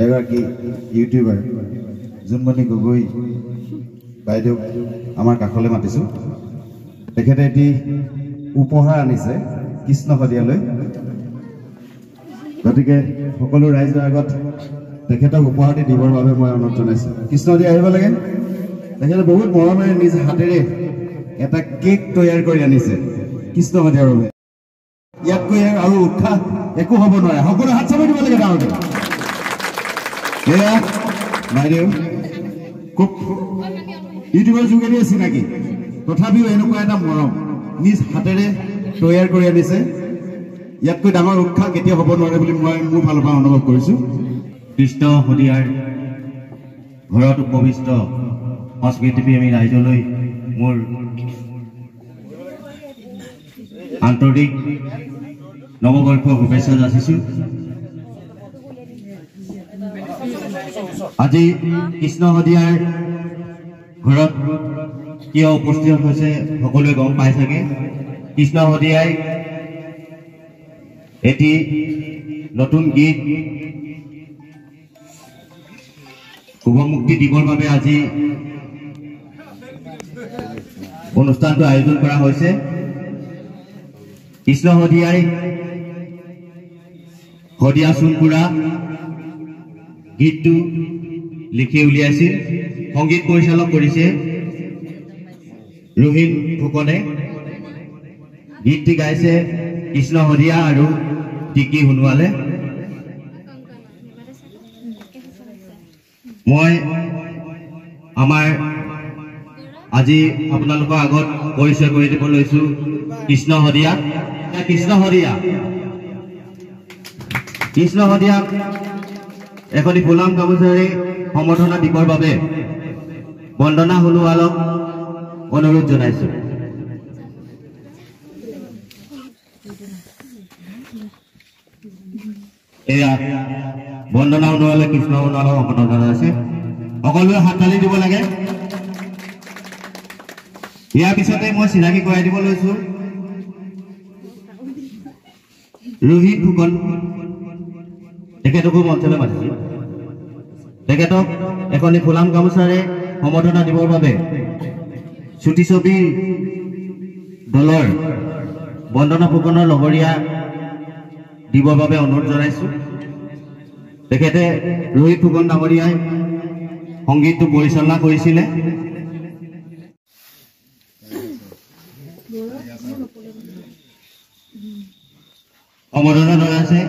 এগৰাকী ইউটিউবাৰ জুনমণি গগৈ বাইদেউ আমাৰ কাষলৈ মাতিছোঁ। তেখেতে এটি উপহাৰ আনিছে কৃষ্ণ শদিয়ালৈ। গতিকে সকলো ৰাইজৰ আগত তেখেতক উপহাৰটি দিবৰ বাবে মই অনুৰোধ জনাইছোঁ। কৃষ্ণ শদিয়া আহিব লাগে। তেখেতে বহুত মৰমেৰে নিজ হাতেৰে এটা কেক তৈয়াৰ কৰি আনিছে কৃষ্ণ শদিয়াৰ বাবে। ইয়াতকৈ আৰু উৎসাহ একো হ'ব নোৱাৰে। সকলো হাত চাপৰি দিব লাগে ডাঙৰকে। এয়া বাইদেউ খুব ইউটিউবৰ যোগেদি চিনাকি, তথাপিও এনেকুৱা এটা মৰম নিজ হাতেৰে তৈয়াৰ কৰি আনিছে। ইয়াতকৈ ডাঙৰ উৎসাহ কেতিয়া হ'ব নোৱাৰে বুলি মই মোৰ ফালৰ পৰা অনুভৱ কৰিছোঁ। কৃষ্ণ শদিয়াৰ ঘৰত উপবিষ্ট সংস্কৃতিপ্ৰেমী ৰাইজলৈ মোৰ আন্তৰিক নৱবৰ্ষৰ শুভেচ্ছা যাচিছোঁ। আজি কৃষ্ণ শদিয়াৰ ঘৰত কিয় উপস্থিত হৈছে সকলোৱে গম পাই চাগে। কৃষ্ণ শদিয়াই এটি নতুন গীত শুভমুক্তি দিবৰ বাবে আজি অনুষ্ঠানটো আয়োজন কৰা হৈছে। কৃষ্ণ শদিয়াই শদিয়া চোনপুৰা গীতটো লিখি উলিয়াইছিল। সংগীত পৰিচালক কৰিছে ৰোহিণ ফুকনে। গীতটি গাইছে কৃষ্ণ শদিয়া আৰু টিকি সোণোৱালে। মই আমাৰ আজি আপোনালোকৰ আগত পৰিচয় কৰি দিব লৈছো কৃষ্ণ শদিয়া। কৃষ্ণ শদিয়াক এখনি ফুলাম গামোচাৰে সম্বৰ্ধনা দিবৰ বাবে বন্দনা সোণোৱালক অনুৰোধ জনাইছো। এয়া বন্দনা সোণোৱালে কৃষ্ণ সোণোৱালক সম্বৰ্ধনা জনাইছে। সকলোৱে হাত তালি দিব লাগে। ইয়াৰ পিছতে মই চিনাকি কৰাই দিব লৈছো ৰোহিণ ফুকন। তেখেতকো মঞ্চলৈ মাতিছো। তেখেতক এখনি ফুলাম গামোচাৰে সম্বৰ্ধনা দিবৰ বাবে চুটি ছবি দলৰ বন্দনা ফুকনৰ লগৰীয়া দিবৰ বাবে অনুৰোধ জনাইছো। তেখেতে ৰোহিণ ফুকন ডাঙৰীয়াই সংগীতটো পৰিচালনা কৰিছিলে। সম্বৰ্ধনা জনাইছে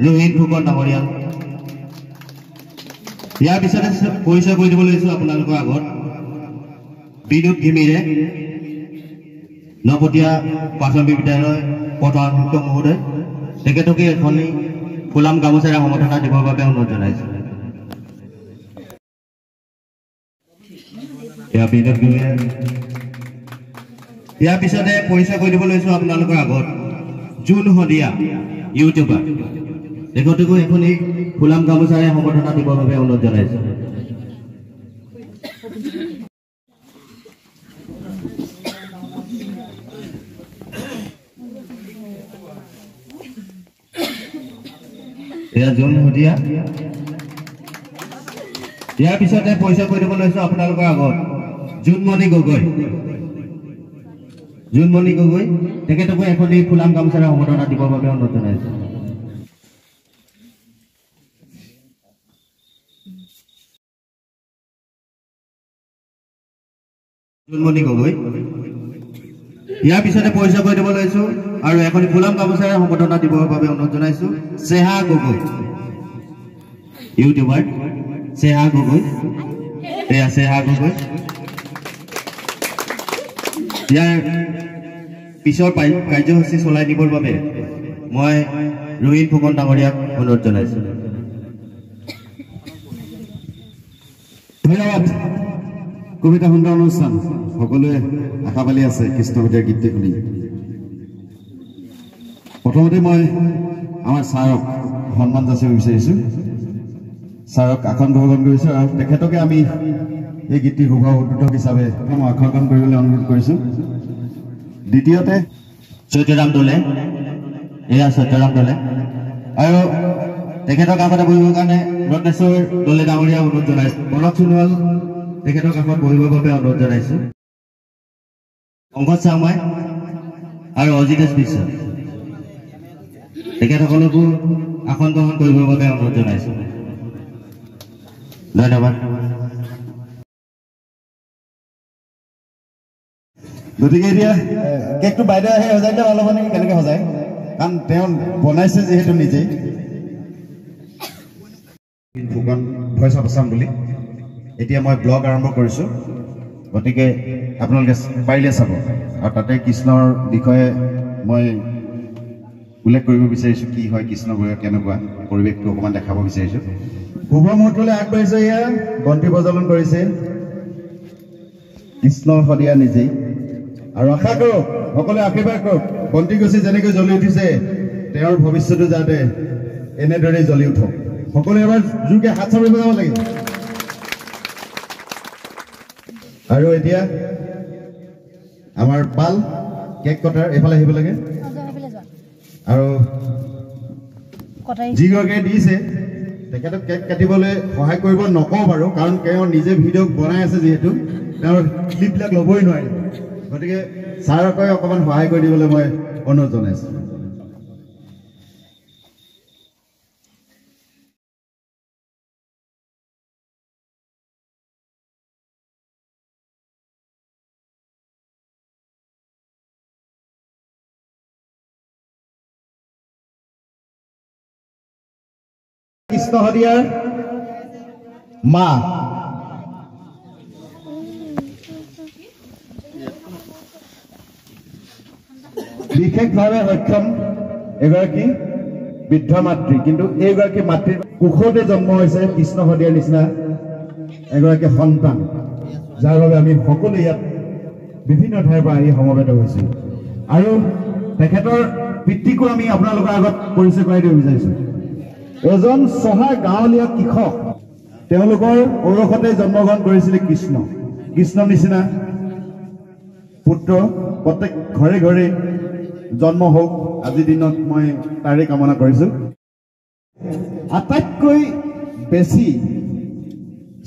ৰোহিণ ফুকন ডাঙৰীয়া। ইয়াৰ পিছতে পৰিচয় কৰি দিব লৈছো আপোনালোকৰ আগত বিনোদ ঘিমিৰে, নপটীয়া প্ৰাথমিক বিদ্যালয় প্ৰধান শিক্ষক মহোদয়। তেখেতকে এখনি ফুলাম গামোচাৰে সম্বৰ্ধনা দিবৰ বাবে অনুৰোধ জনাইছো। বিনোদ ঘিমিৰে। ইয়াৰ পিছতে পৰিচয় কৰি দিব লৈছো আপোনালোকৰ আগত জুন শদিয়া ইউটিউবাৰ। তেখেতকো এখনি ফুলাম গামোচাৰে সম্বৰ্ধনা দিবৰ বাবে অনুৰোধ জনাইছো। এয়া জুন শদিয়া। ইয়াৰ পিছতে পৰিচয় কৰি দিব লৈছো আপোনালোকৰ আগত জুনমণি গগৈ। তেখেতকো এখনি ফুলাম গামোচাৰে সম্বৰ্ধনা দিবৰ বাবে অনুৰোধ জনাইছো। জুনমণি গগৈ। ইয়াৰ পিছতে পৰিচয় কৰি দিব লৈছো আৰু এখনি ফুলাম গামোচাৰে সম্বৰ্ধনা দিবৰ বাবে অনুৰোধ জনাইছো চেহা গগৈ, ইউটিউবাৰ চেহা গগৈ। এয়া চেহা গগৈ। ইয়াৰ পিছৰ কাৰ্যসূচী চলাই দিবৰ বাবে মই ৰোহিণ ফুকন ডাঙৰীয়াক অনুৰোধ জনাইছো। ধন্যবাদ। কবিতা সুন্দৰ অনুষ্ঠান। সকলোৱে আশা পালি আছে কৃষ্ণ শদিয়াৰ গীতটি শুনি। প্ৰথমতে মই আমাৰ ছাৰক সন্মান যাচিব বিচাৰিছো। ছাৰক আসন গ্ৰহণ কৰিছো আৰু তেখেতকে আমি এই গীতটিৰ শুভ উদ্বোধক হিচাপে মই আসন কৰিবলৈ অনুৰোধ কৰিছো। দ্বিতীয়তে চৈত্যৰাম দলে। এয়া চৈত্যৰাম দলে। আৰু তেখেতৰ কাষতে বহিবৰ কাৰণে ৰত্নেশ্বৰ দলে ডাঙৰীয়া অনুৰোধ জনাইছো। মনক সোণোৱাল তেখেতৰ কাষত বহিবৰ বাবে অনুৰোধ জনাইছো। অংকজ চাংমাই আৰু অজিতেশ বিশ্বাস তেখেতসকলকো আসন গ্ৰহণ কৰিবৰ বাবে অনুৰোধ জনাইছো। ধন্যবাদ। গতিকে এতিয়া কেকটো বাইদেউ আহি সজাই দিলে ভাল হ'ব নেকি? কেনেকৈ সজায়? কাৰণ তেওঁ বনাইছে যিহেতু নিজেই। ফুকন ভইচ অফ আছাম বুলি এতিয়া মই ব্লগ আৰম্ভ কৰিছোঁ। গতিকে আপোনালোকে পাৰিলে চাব আৰু তাতে কৃষ্ণৰ বিষয়ে মই উল্লেখ কৰিব বিচাৰিছোঁ। কি হয় কৃষ্ণগুৰু কেনেকুৱা পৰিৱেশটো অকণমান দেখাব বিচাৰিছোঁ। শুভ মুহূৰ্তলৈ আগবাঢ়িছে। এয়া বন্তি প্ৰজ্বলন কৰিছে কৃষ্ণ শদিয়া নিজেই। আৰু আশা কৰক সকলোৱে আশীৰ্বাদ কৰক বন্তি গছি যেনেকৈ জ্বলি উঠিছে তেওঁৰ ভৱিষ্যতো যাতে এনেদৰেই জ্বলি উঠক। সকলোৱে এবাৰ জোৰকে হাত চাপৰি বজাব লাগিব। আৰু এতিয়া আমাৰ পাল কেক কটাৰ এইফালে আহিব লাগে। আৰু যিগৰাকীয়ে দিছে তেখেতক কেক কাটিবলৈ সহায় কৰিব নকওঁ বাৰু, কাৰণ তেওঁ নিজে ভিডিঅ' বনাই আছে যিহেতু তেওঁৰ ক্লিপবিলাক ল'বই নোৱাৰে। গতিকে ছাৰকে অকণমান সহায় কৰি দিবলৈ মই অনুৰোধ জনাইছোঁ। কৃষ্ণ শদিয়াৰ মা বিশেষভাৱে সক্ষম এগৰাকী বৃদ্ধ মাতৃ, কিন্তু এইগৰাকী মাতৃৰ কোখতে জন্ম হৈছে কৃষ্ণ শদিয়াৰ নিচিনা এগৰাকী সন্তান, যাৰ বাবে আমি সকলোৱে ইয়াত বিভিন্ন ঠাইৰ পৰা আহি সমবেত হৈছোঁ। আৰু তেখেতৰ পিতৃকো আমি আপোনালোকৰ আগত পৰিচয় কৰাই দিব বিচাৰিছোঁ। এজন চহা গাঁৱলীয়া কৃষক, তেওঁলোকৰ ঔৰসতে জন্মগ্ৰহণ কৰিছিলে কৃষ্ণ নিচিনা পুত্ৰ প্ৰত্যেক ঘৰে ঘৰে জন্ম হওক আজিৰ দিনত মই তাৰে কামনা কৰিছোঁ। আটাইতকৈ বেছি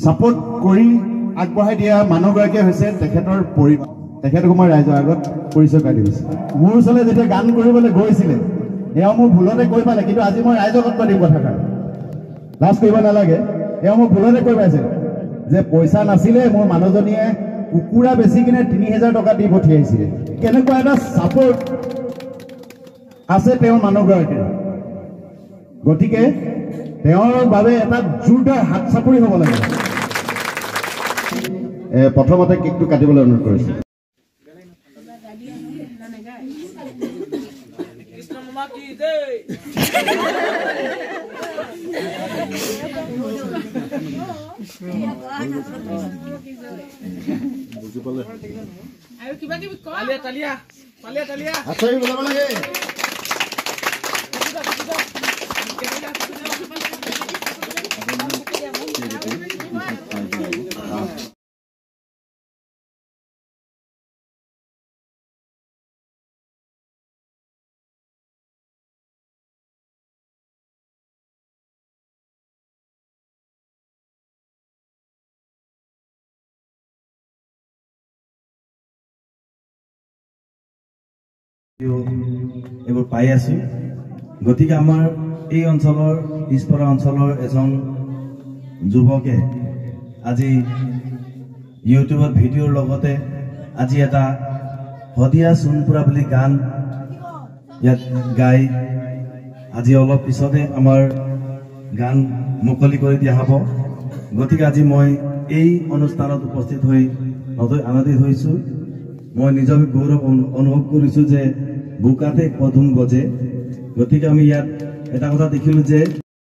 ছাপোৰ্ট কৰি আগবঢ়াই দিয়া মানুহগৰাকীয়ে হৈছে তেখেতৰ পৰিয়াল। তেখেতকো মই ৰাইজৰ আগত পৰিচয় কৰাই দিছোঁ। মোৰ ওচৰলৈ যেতিয়া গান কৰিবলৈ গৈছিলে এওঁ মোক ভুলতে কৈ পালে, কিন্তু আজি মই ৰাইজৰ আগত কৈ দিম কথাষাৰ, লাজ কৰিব নালাগে। এওঁ মোক ভুলতে কৈ পাইছে যে পইচা নাছিলে, মোৰ মানুহজনীয়ে কুকুৰা বেচি কিনে ৩,০০০ টকা দি পঠিয়াইছিলে। কেনেকুৱা এটা ছাপোৰ্ট আছে তেওঁৰ মানুহগৰাকীৰ। গতিকে তেওঁৰ বাবে এটা জোৰদাৰ হাত চাপৰি হ'ব লাগে। প্ৰথমতে কেকটো কাটিবলৈ অনুৰোধ কৰিছোঁ। এইবোৰ পাই আছো। গতিকে আমাৰ এই অঞ্চলৰ পিছপৰা অঞ্চলৰ এজন যুৱকে আজি ইউটিউবত ভিডিঅ'ৰ লগতে আজি এটা শদিয়া চোনপুৰা বুলি গান ইয়াত গাই আজি অলপ পিছতে আমাৰ গান মুকলি কৰি দিয়া হ'ব। গতিকে আজি মই এই অনুষ্ঠানত উপস্থিত হৈ নথৈ আনন্দিত হৈছোঁ। মই নিজকে গৌৰৱ অনুভৱ কৰিছোঁ যে বুকাতে পদুম গজে। গতিকে আমি ইয়াত এটা কথা দেখিলোঁ যে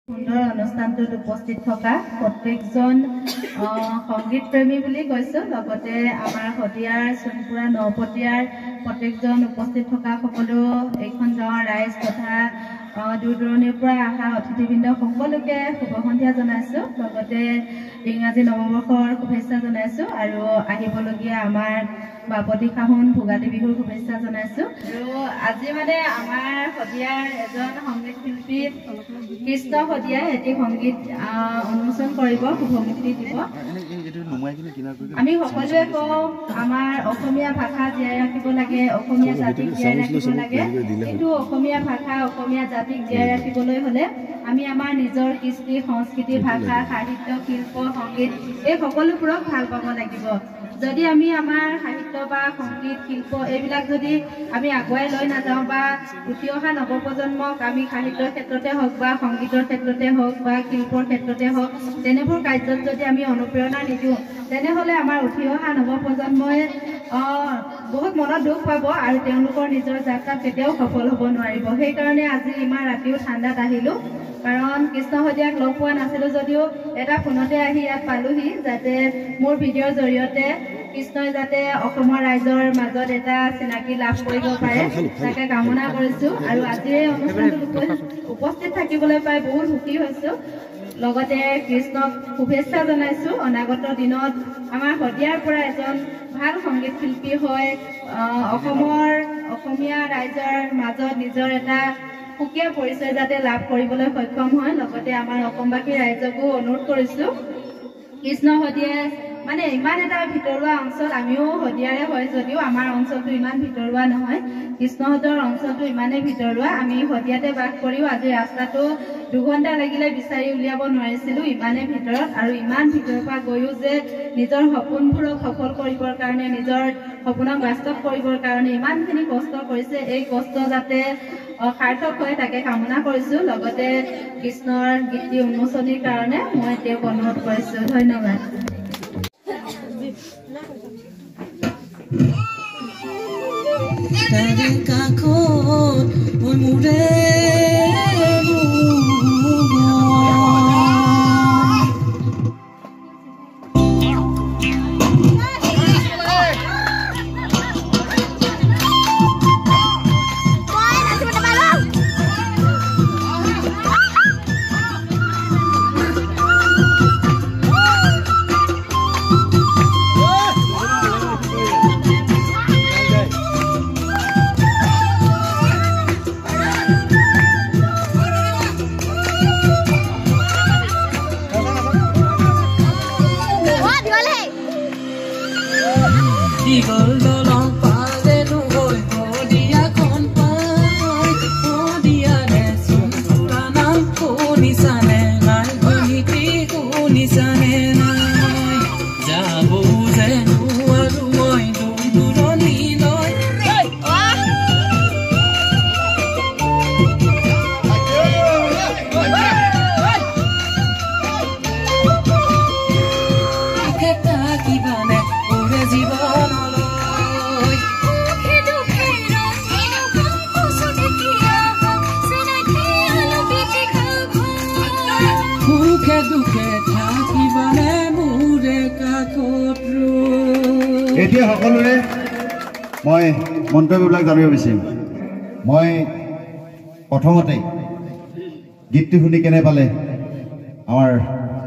সুন্দৰ অনুষ্ঠানটোত উপস্থিত থকা প্ৰত্যেকজন সংগীত প্ৰেমী বুলি কৈছোঁ, লগতে আমাৰ শদিয়াৰ চোনপুৰা নপটীয়াৰ প্ৰত্যেকজন উপস্থিত থকা সকলো এইখন গাঁৱৰ ৰাইজ তথা দূৰ দূৰণিৰ পৰা অহা অতিথিবৃন্দ সকলোকে শুভ সন্ধিয়া জনাইছোঁ। লগতে ইংৰাজী নৱবৰ্ষৰ শুভেচ্ছা জনাইছোঁ আৰু আহিবলগীয়া আমাৰ বাপতি সাহোন ভোগালী বিহুৰ শুভেচ্ছা জনাইছোঁ। আৰু আজি মানে আমাৰ শদিয়াৰ এজন সংগীত শিল্পী কৃষ্ণ শদিয়াই এটি সংগীত উন্মোচন কৰিব, শুভমুক্তি দিব। আমি সকলোৱে কওঁ আমাৰ অসমীয়া ভাষা জীয়াই ৰাখিব লাগে, অসমীয়া জাতিক জীয়াই ৰাখিব লাগে, কিন্তু অসমীয়া ভাষা অসমীয়া জাতিক জীয়াই ৰাখিবলৈ হ'লে আমি আমাৰ নিজৰ কৃষ্টি সংস্কৃতি ভাষা সাহিত্য শিল্প সংগীত এই সকলোবোৰক ভাল পাব লাগিব। যদি আমি আমাৰ সাহিত্য বা সংগীত শিল্প এইবিলাক যদি আমি আগুৱাই লৈ নাযাওঁ বা উঠি অহা নৱপ্ৰজন্মক আমি সাহিত্যৰ ক্ষেত্ৰতে হওক বা সংগীতৰ ক্ষেত্ৰতে হওক বা শিল্পৰ ক্ষেত্ৰতে হওক তেনেবোৰ কাৰ্যত যদি আমি অনুপ্ৰেৰণা নিদিওঁ তেনেহ'লে আমাৰ উঠি অহা নৱপ্ৰজন্মই বহুত মনত দুখ পাব আৰু তেওঁলোকৰ নিজৰ যাত্ৰাত কেতিয়াও সফল হ'ব নোৱাৰিব। সেইকাৰণে আজি ইমান ৰাতিও ঠাণ্ডাত আহিলোঁ, কাৰণ কৃষ্ণ শদিয়াক লগ পোৱা নাছিলোঁ যদিও এটা ফোনতে আহি ইয়াত পালোহি, যাতে মোৰ ভিডিঅ'ৰ জৰিয়তে কৃষ্ণই যাতে অসমৰ ৰাইজৰ মাজত এটা চিনাকি লাভ কৰিব পাৰে তাকে কামনা কৰিছোঁ। আৰু আজিৰ এই অনুষ্ঠানটোত উপস্থিত থাকিবলৈ পাই বহুত সুখী হৈছোঁ। লগতে কৃষ্ণক শুভেচ্ছা জনাইছোঁ। অনাগত দিনত আমাৰ শদিয়াৰ পৰা এজন ভাল সংগীত শিল্পী হৈ অসমীয়া ৰাইজৰ মাজত নিজৰ এটা সুকীয়া পৰিচয় যাতে লাভ কৰিবলৈ সক্ষম হয়। লগতে আমাৰ অসমবাসী ৰাইজকো অনুৰোধ কৰিছোঁ, কৃষ্ণ শদিয়াই মানে ইমান এটা ভিতৰুৱা অঞ্চল, আমিও শদিয়াৰে হয় যদিও আমাৰ অঞ্চলটো ইমান ভিতৰুৱা নহয়, কৃষ্ণহঁতৰ অঞ্চলটো ইমানেই ভিতৰুৱা। আমি শদিয়াতে বাস কৰিও আজি ৰাস্তাটো 2 ঘণ্টা লাগিলে বিচাৰি উলিয়াব নোৱাৰিছিলোঁ, ইমানেই ভিতৰত। আৰু ইমান ভিতৰৰ পৰা গৈও যে নিজৰ সপোনবোৰক সফল কৰিবৰ কাৰণে নিজৰ সপোনক বাস্তৱ কৰিবৰ কাৰণে ইমানখিনি কষ্ট কৰিছে, এই কষ্ট যাতে সাৰ্থক হয় তাকে কামনা কৰিছোঁ। লগতে কৃষ্ণৰ গীতি উন্মোচনীৰ কাৰণে মই তেওঁক অনুৰোধ কৰিছোঁ। ধন্যবাদ। এতিয়া সকলোৰে মই মন্তব্যবিলাক জানিব বিচাৰিম। মই প্ৰথমতেই গীতটো শুনি কেনে পালে আমাৰ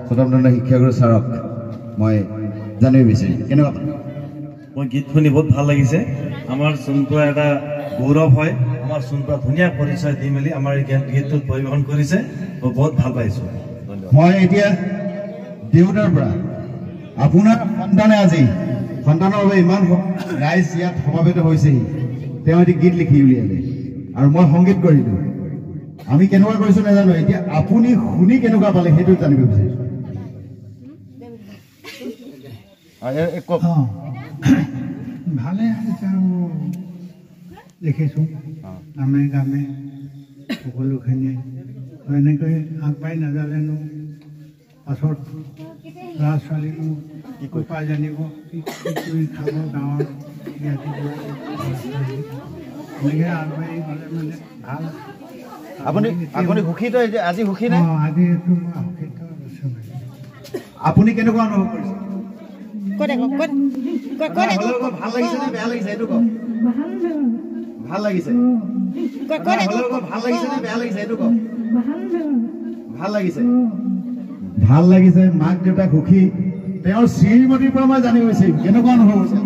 স্বতন্ত্ৰ শিক্ষাগুৰু ছাৰক মই জানিব বিচাৰিম, কেনেকুৱা পালে? মই গীত শুনি বহুত ভাল লাগিছে। আমাৰ চোনপুৰা এটা গৌৰৱ হয়, আমাৰ চোনপুৰা ধুনীয়া পৰিচয় দি মেলি আমাৰ এই গীতটোত পৰিৱেশন কৰিছে, মই বহুত ভাল পাইছোঁ। মই এতিয়া দেউতাৰ পৰা আপোনাৰ সন্তানে আজি সন্তানৰ বাবে ইমান ৰাইজ ইয়াত সমাবেত হৈছেহি, তেওঁ এটি গীত লিখি উলিয়ালে আৰু মই সংগীত কৰিলোঁ। আমি কেনেকুৱা কৰিছোঁ নাজানো, এতিয়া আপুনি শুনি কেনেকুৱা পালে সেইটো জানিব বিচাৰিছোঁ। ভালে হৈছে আৰু দেখিছোঁ নামে গামে সকলোখিনিয়ে এনেকৈ আগবাঢ়ি নাযালেনো পাছত ল'ৰা ছোৱালীকো উপায় জানিব কি কৰি খাব গাঁৱৰ এনেকৈ আগবাঢ়ি গ'লে মানে ভাল। আপুনি সুখীত আজি সুখী নে? আজি এইটো সুখীত আছোঁ। আপুনি কেনেকুৱা অনুভৱ কৰিছে? ভাল লাগিছে নে বেয়া লাগিছে এইটো কওক। ভাল লাগিছে। ভাল লাগিছে নে বেয়া লাগিছে এইটো কওক ভাল লাগিছে ভাল লাগিছে মাক দেউতাক সুখী তেওঁৰ শ্ৰীমতীৰ পৰা মই জানি গৈছো কেনেকুৱা অনুভৱ হৈছে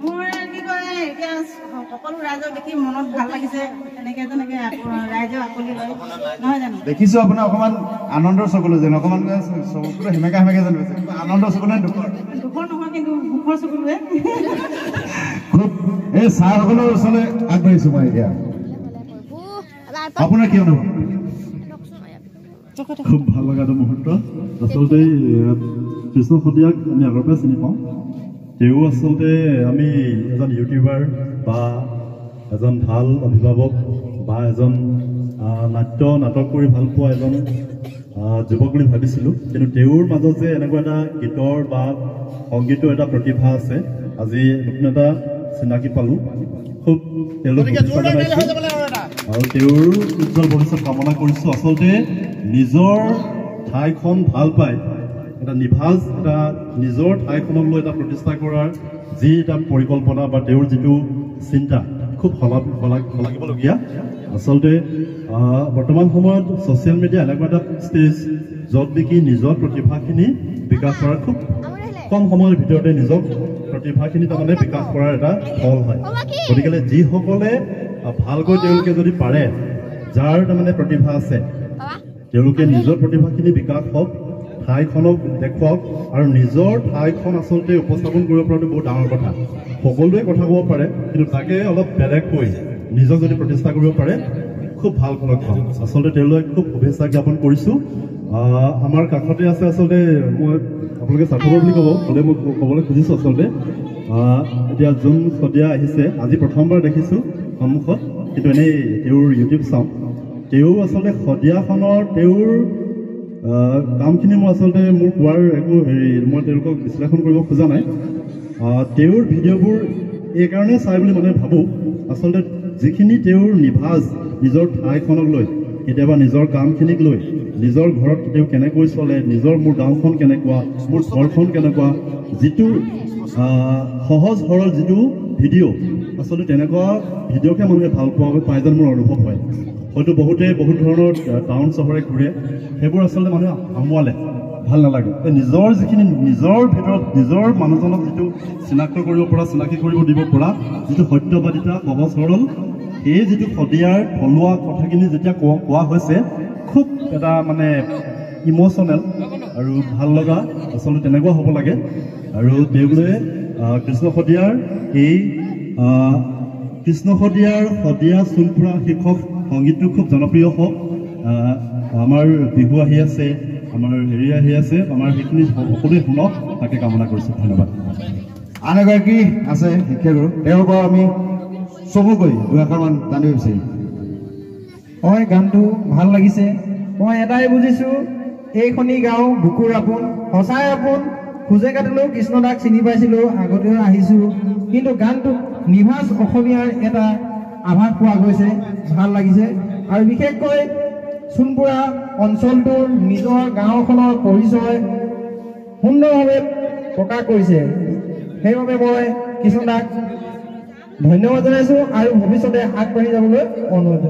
মোৰ কি কয় এতিয়া সকলো ৰাইজক দেখি মনত ভাল লাগিছে তেনেকে ৰাইজে আকলি লয় নহয় জানো দেখিছো আপোনাৰ অকমান আনন্দৰ চকুলো যেন অকমান চকুলো হেমেকা হেমেকা যেন হৈছে আনন্দৰ চকুলো দুখৰ নহয় কিন্তু সুখৰ চকুলোৱে খুব এই ছাৰসকলৰ ওচৰলৈ আগবাঢ়িছো মই এতিয়া আপোনাৰ কি অনুভৱ খুব ভাল লগা এটা মুহূৰ্ত আচলতে কৃষ্ণ শদিয়াক আমি আগৰ পৰা চিনি পাওঁ তেওঁ আচলতে আমি এজন ইউটিউবাৰ বা এজন ভাল অভিভাৱক বা এজন নাটক কৰি ভাল পোৱা এজন যুৱক বুলি ভাবিছিলোঁ কিন্তু তেওঁৰ মাজত যে এনেকুৱা এটা গীতৰ বা সংগীতৰ এটা প্ৰতিভা আছে আজি নতুন এটা চিনাকি পালোঁ খুব তেওঁলোক আৰু তেওঁৰ উজ্জ্বল ভৱিষ্যত কামনা কৰিছোঁ আচলতে নিজৰ ঠাইখন ভাল পায় এটা নিভাজ এটা নিজৰ ঠাইখনক লৈ এটা প্ৰতিষ্ঠা কৰাৰ যি এটা পৰিকল্পনা বা তেওঁৰ যিটো চিন্তা খুব শলাগিবলগীয়া আচলতে বৰ্তমান সময়ত ছ'চিয়েল মিডিয়া এনেকুৱা এটা ষ্টেজ য'ত নেকি নিজৰ প্ৰতিভাখিনি বিকাশ কৰাৰ খুব কম সময়ৰ ভিতৰতে নিজক প্ৰতিভাখিনি তাৰমানে বিকাশ কৰাৰ এটা ফল হয় গতিকে যিসকলে ভালকৈ তেওঁলোকে যদি পাৰে যাৰ তাৰমানে প্ৰতিভা আছে তেওঁলোকে নিজৰ প্ৰতিভাখিনি বিকাশ হওক ঠাইখনক দেখুৱাওক আৰু নিজৰ ঠাইখন আচলতে উপস্থাপন কৰিব পৰাটো বহুত ডাঙৰ কথা সকলোৱে কথা ক'ব পাৰে কিন্তু তাকে অলপ বেলেগকৈ নিজক যদি প্ৰতিষ্ঠা কৰিব পাৰে খুব ভাল লক্ষণ আচলতে তেওঁলোকে খুব শুভেচ্ছা জ্ঞাপন কৰিছোঁ আমাৰ কাষতে আছে আচলতে মই আপোনালোকে স্বাৰ্থপৰ বুলি ক'লে মই ক'বলৈ খুজিছোঁ আচলতে এতিয়া যোন শদিয়া আহিছে আজি প্ৰথমবাৰ দেখিছোঁ সন্মুখত কিন্তু এনেই তেওঁৰ ইউটিউব চাওঁ তেওঁ আচলতে শদিয়াখনৰ তেওঁৰ কামখিনি মই আচলতে মোৰ কোৱাৰ একো মই তেওঁলোকক বিশ্লেষণ কৰিব খোজা নাই তেওঁৰ ভিডিঅ'বোৰ এইকাৰণে চাই বুলি মানে ভাবোঁ আচলতে যিখিনি তেওঁৰ নিভাজ নিজৰ ঠাইখনক লৈ কেতিয়াবা নিজৰ কামখিনিক লৈ নিজৰ ঘৰত তেওঁ কেনেকৈ চলে নিজৰ মোৰ গাঁওখন কেনেকুৱা মোৰ ঘৰখন কেনেকুৱা যিটো সহজ সৰল যিটো ভিডিঅ' আচলতে তেনেকুৱা ভিডিঅ'কে মানুহে ভাল পোৱা পাই যেন মোৰ অনুভৱ হয় হয়তো বহুতে বহুত ধৰণৰ টাউন চহৰে ঘূৰে সেইবোৰ আচলতে মানুহে আমোৱালে ভাল নালাগে নিজৰ যিখিনি নিজৰ ভিতৰত নিজৰ মানুহজনক যিটো চিনাক্ত কৰিব পৰা চিনাকি কৰিব দিব পৰা যিটো সত্যবাদিতা সহজ সৰল সেই যিটো শদিয়াৰ থলুৱা কথাখিনি যেতিয়া কোৱা হৈছে খুব এটা মানে ইম'চনেল আৰু ভাল লগা আচলতে তেনেকুৱা হ'ব লাগে আৰু তেওঁলোকে কৃষ্ণ শদিয়াৰ এই কৃষ্ণ শদিয়াৰ শদিয়া চোনপুৰা শীৰ্ষক সংগীতটো খুব জনপ্ৰিয় হওক আমাৰ বিহু আহি আছে আমাৰ হেৰি আহি আছে আমাৰ সেইখিনি সকলোৱে শুনক তাকে কামনা কৰিছোঁ ধন্যবাদ আন এগৰাকী আছে শিক্ষাগুৰু তেওঁৰ পৰা আমি চমুকৈ দুআষাৰমান জানিব বিচাৰিম হয় গানটো ভাল লাগিছে মই এটাই বুজিছোঁ এইখনি গাঁও বুকুৰ আপোন সঁচাই আপোন খোজে কাটিলেও কৃষ্ণদাক চিনি পাইছিলোঁ আগতেও আহিছোঁ কিন্তু গানটোত নিভাজ অসমীয়াৰ এটা আভাস পোৱা গৈছে ভাল লাগিছে আৰু বিশেষকৈ চোনপুৰা অঞ্চলটোৰ নিজৰ গাঁওখনৰ পৰিচয় সুন্দৰভাৱে প্ৰকাশ কৰিছে সেইবাবে মই কৃষ্ণদাক ধন্যবাদ জনাইছোঁ আৰু ভৱিষ্যতে আগবাঢ়ি যাবলৈ অনুৰোধ